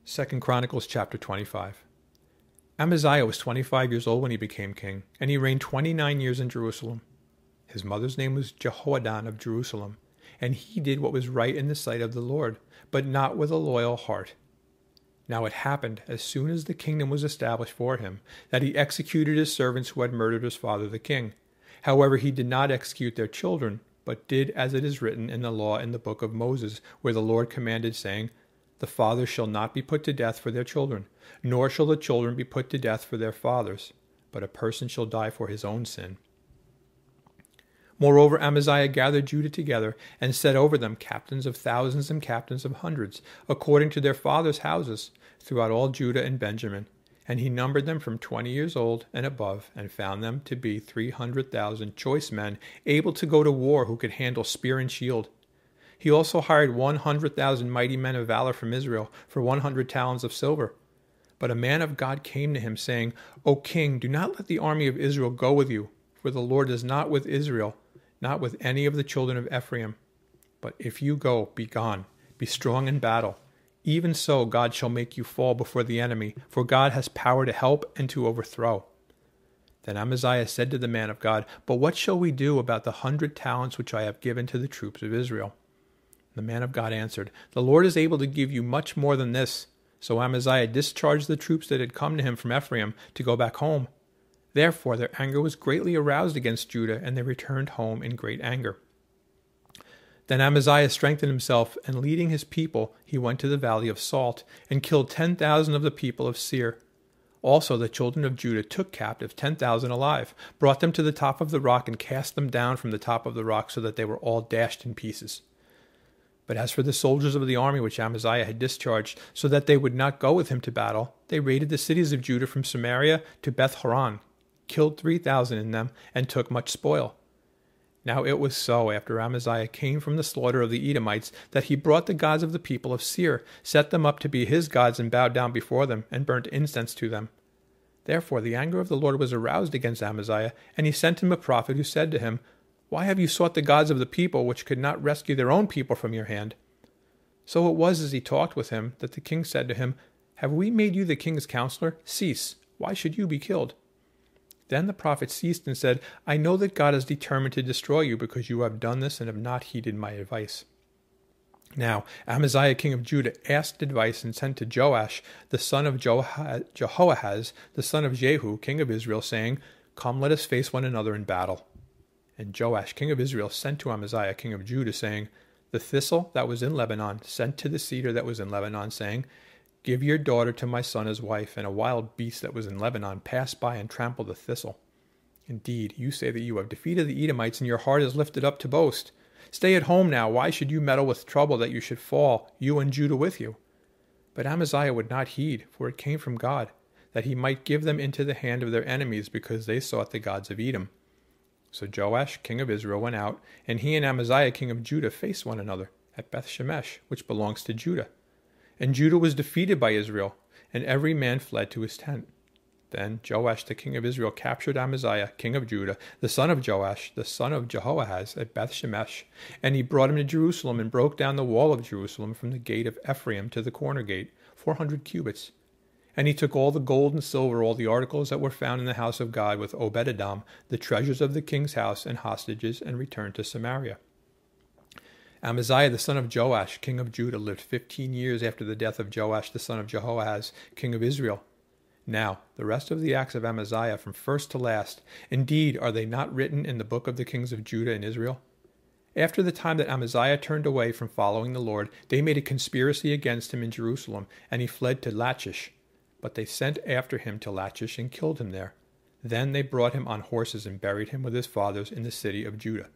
2 Chronicles chapter 25. Amaziah was 25 years old when he became king, and he reigned 29 years in Jerusalem. His mother's name was Jehoadan of Jerusalem, and he did what was right in the sight of the Lord, but not with a loyal heart. Now it happened, as soon as the kingdom was established for him, that he executed his servants who had murdered his father the king. However, he did not execute their children, but did as it is written in the law in the book of Moses, where the Lord commanded, saying, "The fathers shall not be put to death for their children, nor shall the children be put to death for their fathers, but a person shall die for his own sin." Moreover, Amaziah gathered Judah together, and set over them captains of thousands and captains of hundreds, according to their fathers' houses, throughout all Judah and Benjamin. And he numbered them from 20 years old and above, and found them to be 300,000 choice men, able to go to war, who could handle spear and shield. He also hired 100,000 mighty men of valor from Israel for 100 talents of silver. But a man of God came to him, saying, "O king, do not let the army of Israel go with you, for the Lord is not with Israel, not with any of the children of Ephraim. But if you go, be gone, be strong in battle. Even so God shall make you fall before the enemy, for God has power to help and to overthrow." Then Amaziah said to the man of God, "But what shall we do about the 100 talents which I have given to the troops of Israel?" The man of God answered, "The Lord is able to give you much more than this." So Amaziah discharged the troops that had come to him from Ephraim to go back home. Therefore their anger was greatly aroused against Judah, and they returned home in great anger. Then Amaziah strengthened himself, and leading his people, he went to the valley of Salt, and killed 10,000 of the people of Seir. Also the children of Judah took captive 10,000 alive, brought them to the top of the rock, and cast them down from the top of the rock, so that they were all dashed in pieces. But as for the soldiers of the army which Amaziah had discharged, so that they would not go with him to battle, they raided the cities of Judah from Samaria to Beth-horon, killed 3,000 in them, and took much spoil. Now it was so, after Amaziah came from the slaughter of the Edomites, that he brought the gods of the people of Seir, set them up to be his gods, and bowed down before them, and burnt incense to them. Therefore the anger of the Lord was aroused against Amaziah, and he sent him a prophet, who said to him, "Why have you sought the gods of the people, which could not rescue their own people from your hand?" So it was, as he talked with him, that the king said to him, "Have we made you the king's counselor? Cease. Why should you be killed?" Then the prophet ceased and said, "I know that God is determined to destroy you, because you have done this and have not heeded my advice." Now Amaziah king of Judah asked advice, and sent to Joash the son of Jehoahaz, the son of Jehu, king of Israel, saying, "Come, let us face one another in battle." And Joash king of Israel sent to Amaziah king of Judah, saying, "The thistle that was in Lebanon sent to the cedar that was in Lebanon, saying, 'Give your daughter to my son as wife,' and a wild beast that was in Lebanon passed by and trampled the thistle. Indeed, you say that you have defeated the Edomites, and your heart is lifted up to boast. Stay at home now. Why should you meddle with trouble, that you should fall, you and Judah with you?" But Amaziah would not heed, for it came from God, that he might give them into the hand of their enemies, because they sought the gods of Edom. So Joash king of Israel went out, and he and Amaziah king of Judah faced one another at Beth-shemesh, which belongs to Judah. And Judah was defeated by Israel, and every man fled to his tent. Then Joash the king of Israel captured Amaziah king of Judah, the son of Joash, the son of Jehoahaz, at Beth-shemesh, and he brought him to Jerusalem, and broke down the wall of Jerusalem from the gate of Ephraim to the corner gate, 400 cubits. And he took all the gold and silver, all the articles that were found in the house of God, with Obed-edom, the treasures of the king's house, and hostages, and returned to Samaria. Amaziah the son of Joash, king of Judah, lived 15 years after the death of Joash the son of Jehoahaz, king of Israel. Now, the rest of the acts of Amaziah, from first to last, indeed, are they not written in the book of the kings of Judah and Israel? After the time that Amaziah turned away from following the Lord, they made a conspiracy against him in Jerusalem, and he fled to Lachish. But they sent after him to Lachish, and killed him there. Then they brought him on horses, and buried him with his fathers in the city of Judah.